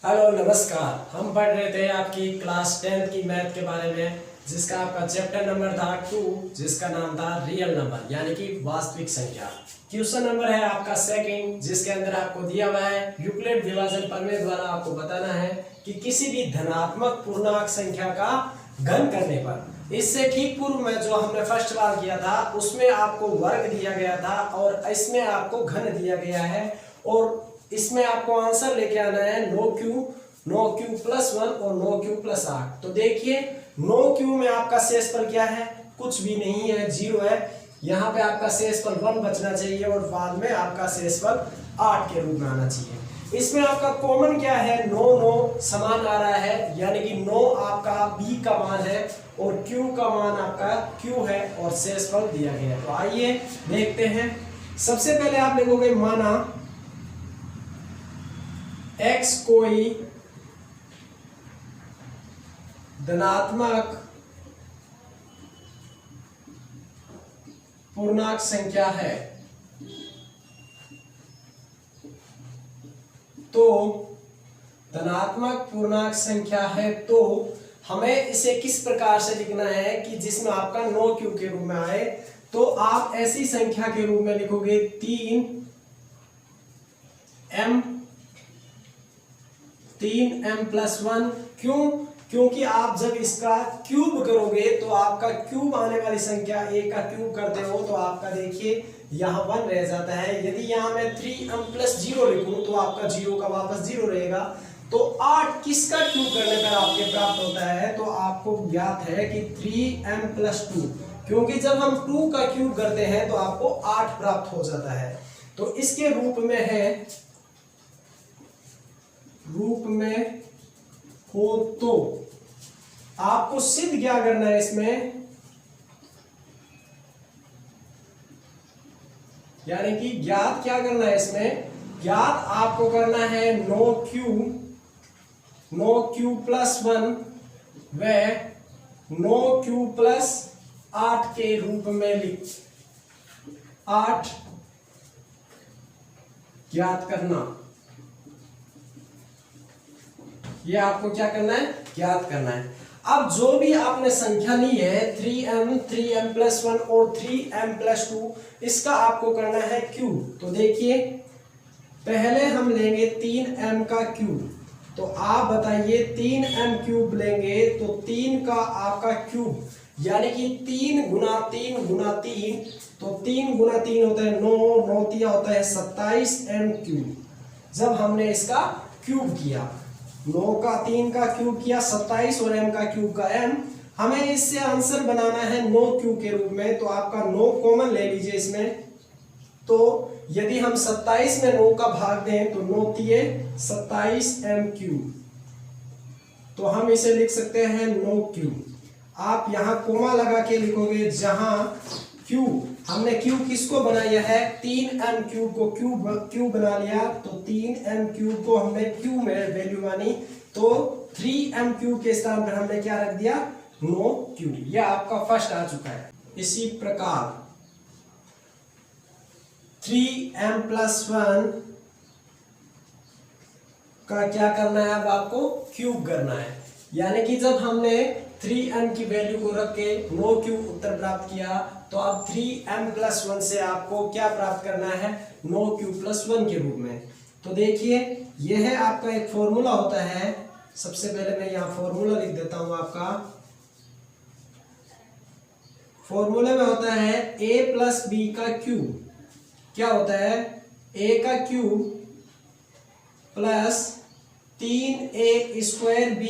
Hello नमस्कार। हम पढ़ रहे थे आपकी क्लास 10th की मैथ के बारे में, जिसका आपका चैप्टर नंबर था 2, जिसका नाम था रियल नंबर यानी कि वास्तविक संख्या। क्वेश्चन नंबर है आपका सेकंड, जिसके अंदर आपको दिया हुआ है यूक्लिड विभाजन प्रमेय द्वारा आपको बताना है कि किसी भी धनात्मक पूर्णांक संख्या का घन करने पर। इससे ठीक पूर्व में जो हमने फर्स्ट बार किया था उसमें आपको वर्ग दिया गया था और इसमें आपको घन दिया गया है, और इसमें आपको आंसर लेके आना है 9q प्लस 1 और 9q प्लस 8। तो देखिए 9q में आपका शेषफल क्या है, कुछ भी नहीं है, 0 है। यहाँ पे आपका शेषफल 1 बचना चाहिए और बाद में आपका शेषफल 8 के रूप में आना चाहिए। इसमें आपका कॉमन क्या है, 9 समान आ रहा है, यानी कि 9 आपका b का मान है और q का मान आपका q है और शेषफल दिया गया है। तो आइए देखते हैं। सबसे पहले आप लिखोगे माना x कोई धनात्मक पूर्णांक संख्या है, तो धनात्मक पूर्णांक संख्या है तो हमें इसे किस प्रकार से लिखना है कि जिसमें आपका 9q के रूप में आए। तो आप ऐसी संख्या के रूप में लिखोगे 3m प्लस 1। क्यों? क्योंकि आप जब इसका क्यूब करोगे तो आपका क्यूब आने वाली संख्या a का क्यूब करते हो तो आपका देखिए यहाँ 1 रह जाता है। यदि यहाँ मैं 3m प्लस 0 लिखूं तो आपका 0 का वापस 0 रहेगा। तो 8 किसका क्यूब करने पर आपके प्राप्त होता है, तो आपको ज्ञात है कि 3m प्लस 2, क्योंकि जब हम 2 का क्यूब करते हैं तो आपको 8 प्राप्त हो जाता है। तो इसके रूप में हो तो आपको सिद्ध क्या करना है इसमें, यानी कि ज्ञात क्या करना है इसमें, ज्ञात आपको करना है 9q प्लस 1 व 9q प्लस 8 के रूप में लिख 8 ज्ञात करना। ये आपको क्या करना है, ज्ञात करना है। अब जो भी आपने संख्या ली है 3m प्लस 1 और 3m प्लस 2, इसका आपको करना है क्यूब। तो देखिए पहले हम लेंगे 3m का क्यूब। तो आप बताइए 3m क्यूब लेंगे तो 3 का आपका क्यूब यानी कि 3 गुना 3 गुना 3, तो 3 गुना 3 होता है 9, 9 तिया होता है 27m क्यूब। जब हमने इसका क्यूब किया 9 का 3 का क्यूब किया 27 और m का क्यूब का m, हमें इससे आंसर बनाना है 9q के रूप में। तो आपका 9 कॉमन ले लीजिए इसमें। तो यदि हम 27 में 9 का भाग दें तो 9 तिये 27m क्यूब, तो हम इसे लिख सकते हैं 9q। आप यहाँ कोमा लगा के लिखोगे, जहां q हमने q किसको बनाया है, 3m क्यूब को क्यूब बना लिया। तो 3m क्यूब को हमने q में वैल्यू मानी, तो 3m क्यूब के स्थान पर हमने क्या रख दिया, 9q। यह आपका फर्स्ट आ चुका है। इसी प्रकार 3m प्लस 1 का क्या करना है, अब आपको क्यूब करना है। यानी कि जब हमने 3m की वैल्यू को रख के 9q उत्तर प्राप्त किया, तो अब 3m प्लस 1 से आपको क्या प्राप्त करना है, 9q प्लस 1 के रूप में। तो देखिए यह है आपका एक फॉर्मूला होता है। सबसे पहले मैं यहाँ फॉर्मूला लिख देता हूं। आपका फॉर्मूले में होता है a प्लस b का क्यूब। क्या होता है, a का cube plus 3a square b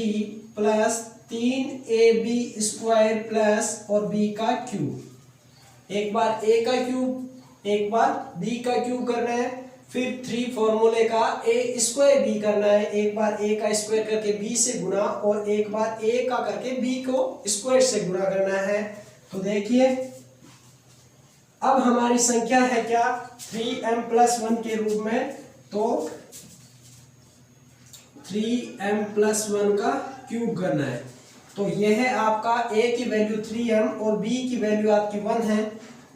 plus 3ab square plus और b का क्यूब। एक बार a का क्यूब एक बार b का क्यूब करना है, फिर 3 फॉर्मूले का a स्क्वायर b करना है। एक बार a का स्क्वायर करके b से गुणा और एक बार a का करके b को स्क्वायर से गुणा करना है। तो देखिए अब हमारी संख्या है क्या, 3m प्लस 1 के रूप में। तो 3m प्लस 1 का क्यूब करना है। तो यह है आपका a की वैल्यू 3m और b की वैल्यू आपकी 1 है।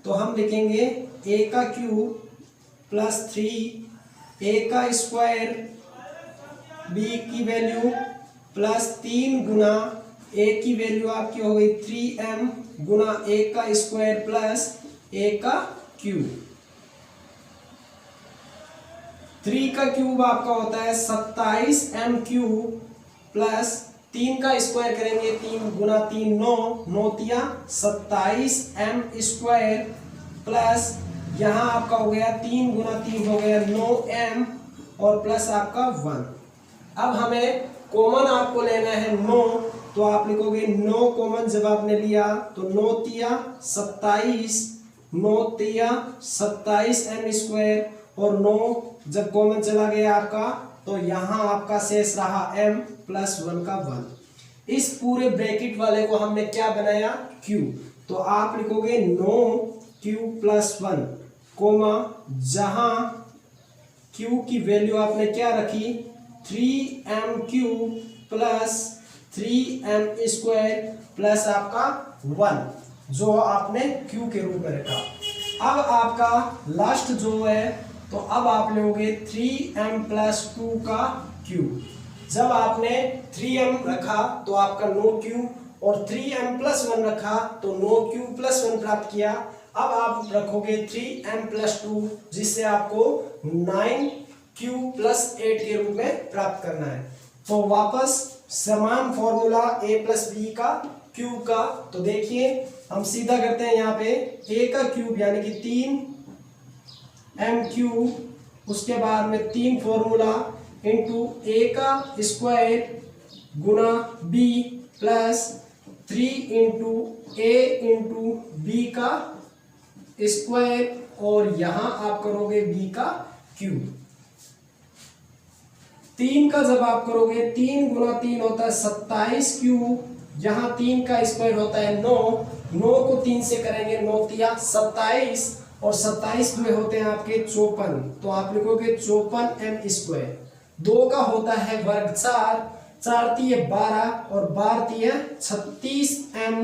तो हम लिखेंगे a का क्यूब प्लस 3 a का स्क्वायर बी की वैल्यू प्लस 3 गुना ए की वैल्यू आपकी हो गई 3m गुना ए का स्क्वायर प्लस ए का क्यूब। 3 का क्यूब आपका होता है 27m क्यूब प्लस 3 का स्क्वायर करेंगे 3 गुना 3 9 9 तिया 27m स्क्वायर प्लस यहाँ आपका हो गया 3 गुना 3 हो गया 9m और प्लस आपका 1। अब हमें कॉमन आपको लेना है 9, तो आप लिखोगे 9 कॉमन जब आपने लिया तो 9 तिया 27, 9 तिया 27m स्क्वायर और 9 जब कॉमन चला गया आपका तो यहाँ आपका शेष रहा m प्लस 1 का 1। इस पूरे ब्रैकेट वाले को हमने क्या बनाया q, तो आप लिखोगे 9q प्लस 1 कोमा जहां q की वैल्यू आपने क्या रखी 3m cube plus 3m square plus आपका 1 जो आपने q के रूप में रखा। अब आपका लास्ट जो है तो अब आप लोगे 3m प्लस 2 का क्यूब। जब आपने 3m रखा तो आपका 9q और 3m प्लस 1 रखा तो 9q प्लस 1 प्राप्त किया। अब आप रखोगे 3m प्लस 2 जिससे आपको 9q प्लस 8 के रूप में प्राप्त करना है। तो वापस समान फॉर्मूला a प्लस बी का क्यूब का, तो देखिए हम सीधा करते हैं यहाँ पे a का क्यूब यानी कि 3m क्यूब, उसके बाद में 3 फॉर्मूला इंटू a का स्क्वायर गुना b plus 3 into a into b का स्क्वायर और यहां आप करोगे b का क्यूब। 3 का जब आप करोगे 3 गुना 3 होता है 27 क्यूब, यहाँ 3 का स्क्वायर होता है 9, 9 को 3 से करेंगे 9 तिया 27 और 27 में होते हैं आपके 54, तो आप लिखोगे 54m स्क्वायर। 2 का होता है वर्ग 4, 4 तिये 12 और 12 तिये 36m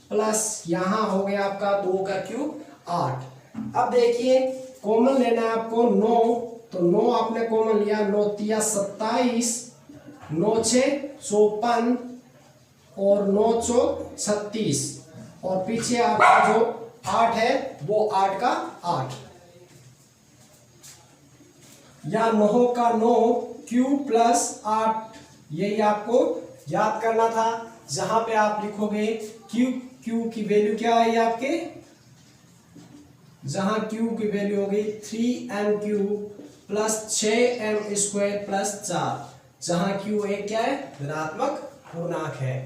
प्लस यहाँ हो गया आपका 2 का क्यूब 8। अब देखिए कॉमन लेना है आपको 9, तो 9 आपने कॉमन लिया 9 तिया 27, 9 छे 54 और 9 चौक 36 और पीछे आपका जो 8 है वो 8 का 8 या 9 का 9 क्यूब प्लस 8, यही आपको याद करना था। जहां पे आप लिखोगे क्यू की वैल्यू क्या आई आपके, जहां q की वैल्यू होगी 3m cube plus 6m square plus 4, जहां q एक क्या है ऋणात्मक पूर्णांक है।